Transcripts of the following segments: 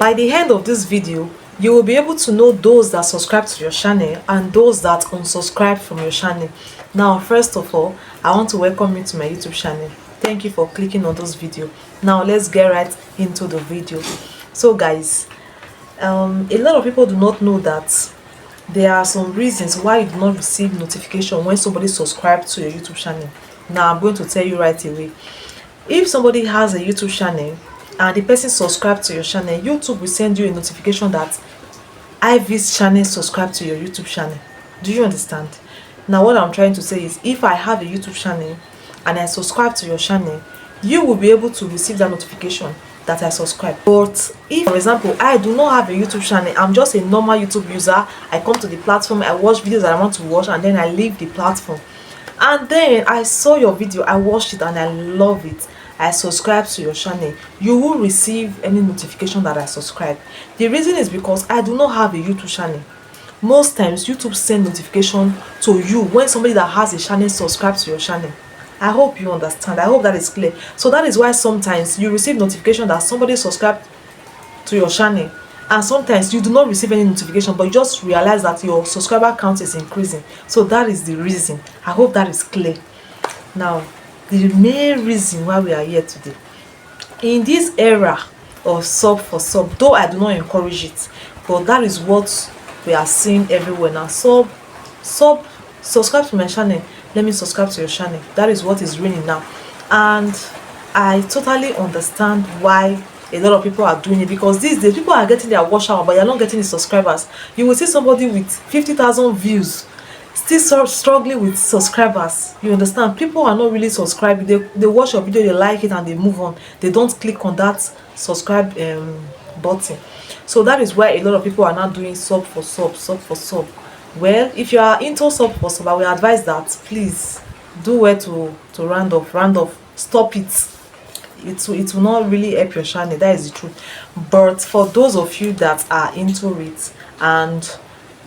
By the end of this video, you will be able to know those that subscribe to your channel and those that unsubscribe from your channel. Now, first of all, I want to welcome you to my YouTube channel. Thank you for clicking on this video. Now let's get right into the video. So guys, a lot of people do not know that there are some reasons why you do not receive notification when somebody subscribes to your YouTube channel. Now I'm going to tell you right away. If somebody has a YouTube channel and the person subscribed to your channel, YouTube will send you a notification that Ivy's channel subscribed to your YouTube channel. Do you understand? Now what I'm trying to say is, if I have a YouTube channel and I subscribe to your channel, you will be able to receive that notification that I subscribe. But if, for example, I do not have a YouTube channel, I'm just a normal YouTube user, I come to the platform, I watch videos that I want to watch, and then I leave the platform, and then I saw your video, I watched it and I love it, I subscribe to your channel, you will receive any notification that I subscribe. The reason is because I do not have a YouTube channel. Most times YouTube send notification to you when somebody that has a channel subscribes to your channel. I hope you understand. I hope that is clear. So that is why sometimes you receive notification that somebody subscribed to your channel, and sometimes you do not receive any notification, but you just realize that your subscriber count is increasing. So that is the reason. I hope that is clear. Now, the main reason why we are here today, in this era of sub for sub, though I do not encourage it, but that is what we are seeing everywhere now. Subscribe to my channel, let me subscribe to your channel. That is what is reigning now, and I totally understand why a lot of people are doing it, because these days people are getting their watch hour but you're not getting the subscribers. You will see somebody with 50,000 views still struggling with subscribers. You understand? People are not really subscribing. They watch your video, they like it, and they move on. They don't click on that subscribe button. So that is why a lot of people are not doing sub for sub. Well, if you are into sub for sub, I will advise that please do well to round off, stop it. It will not really help your channel, that is the truth. But for those of you that are into it and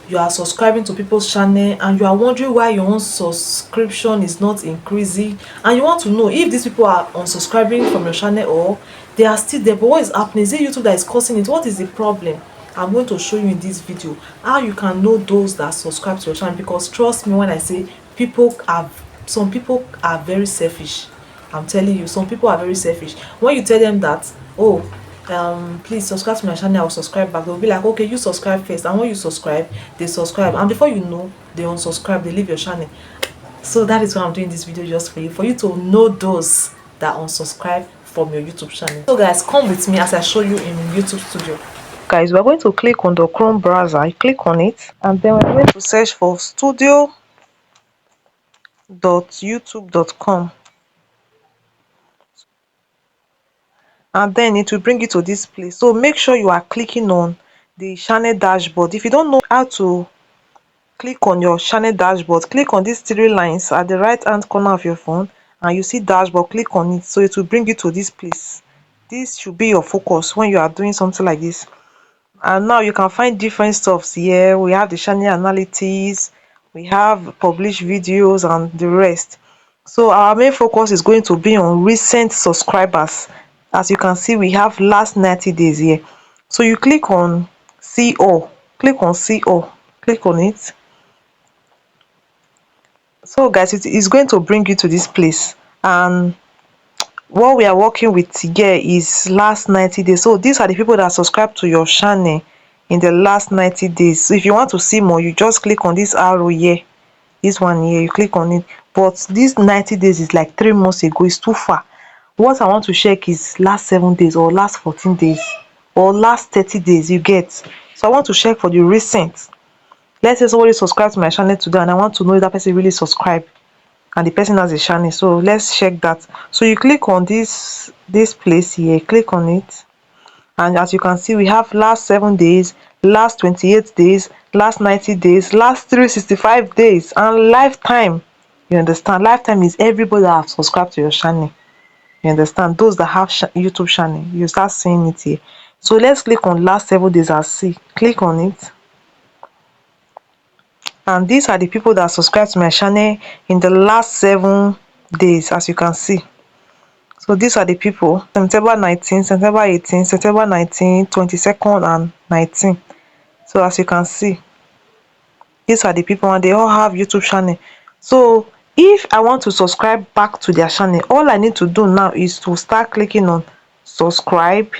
you are subscribing to people's channel and you are wondering why your own subscription is not increasing, and you want to know if these people are unsubscribing from your channel or they are still there, but what is happening? Is it YouTube that is causing it? What is the problem? I'm going to show you in this video how you can know those that subscribe to your channel, because trust me when I say some people are very selfish. I'm telling you, some people are very selfish. When you tell them that, oh, please subscribe to my channel, I'll subscribe back, they'll be like, okay, you subscribe first. And when you subscribe, they subscribe, and before you know, they unsubscribe, they leave your channel. So that is why I'm doing this video, just for you to know those that unsubscribe from your YouTube channel. So guys, come with me as I show you in YouTube Studio. Guys, we're going to click on the Chrome browser. You click on it, and then we're going to search for studio.youtube.com, and then it will bring you to this place. So make sure you are clicking on the channel dashboard. If you don't know how to click on your channel dashboard, click on these three lines at the right hand corner of your phone and you see dashboard, click on it, so it will bring you to this place. This should be your focus when you are doing something like this. And now you can find different stuffs here. We have the channel analytics, we have published videos and the rest. So our main focus is going to be on recent subscribers. As you can see, we have last 90 days here. So you click on see all, click on see all, click on it. So guys, it is going to bring you to this place, and what we are working with here is last 90 days. So these are the people that subscribe to your channel in the last 90 days. So if you want to see more, you just click on this arrow here, this one here, you click on it. But this 90 days is like 3 months ago, it's too far. What I want to check is last 7 days or last 14 days or last 30 days, you get. So I want to check for the recent. Let's say somebody subscribed to my channel today and I want to know if that person really subscribed and the person has a channel. So let's check that. So you click on this place here, click on it, and as you can see, we have last 7 days, last 28 days, last 90 days, last 365 days, and lifetime. You understand? Lifetime is everybody that have subscribed to your channel. You understand? Those that have YouTube channel, you start seeing it here. So let's click on last 7 days and see. Click on it, and these are the people that subscribe to my channel in the last 7 days. As you can see, So these are the people: September 19, September 18, September 19, 22nd, and 19. So as you can see, these are the people, and they all have YouTube channel. So if I want to subscribe back to their channel, all I need to do now is to start clicking on subscribe,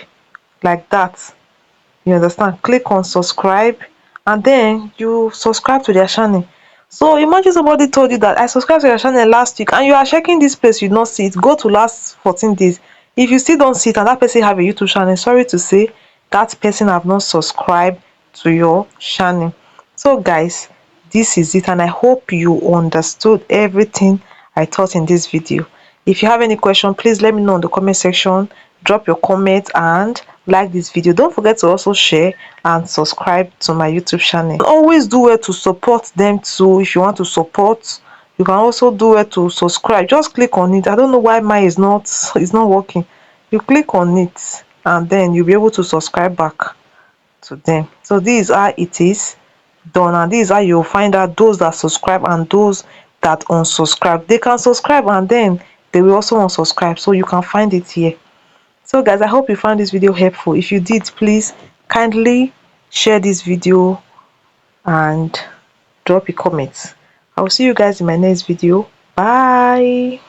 like that. You understand? Click on subscribe, and then you subscribe to their channel. So imagine somebody told you that I subscribed to your channel last week, and you are checking this place, you not see it. Go to last 14 days. If you still don't see it and that person have a YouTube channel, sorry to say, that person have not subscribed to your channel. So guys, this is it, and I hope you understood everything I taught in this video. If you have any question, please let me know in the comment section. Drop your comment and like this video. Don't forget to also share and subscribe to my YouTube channel. Always do well to support them too. If you want to support, you can also do well to subscribe. Just click on it. I don't know why mine is not working. You click on it and then you'll be able to subscribe back to them. So this is how it is done, and this is how you'll find out those that subscribe and those that unsubscribe. They can subscribe and then they will also unsubscribe, so you can find it here. So guys, I hope you found this video helpful. If you did, please kindly share this video and drop a comment. I will see you guys in my next video. Bye.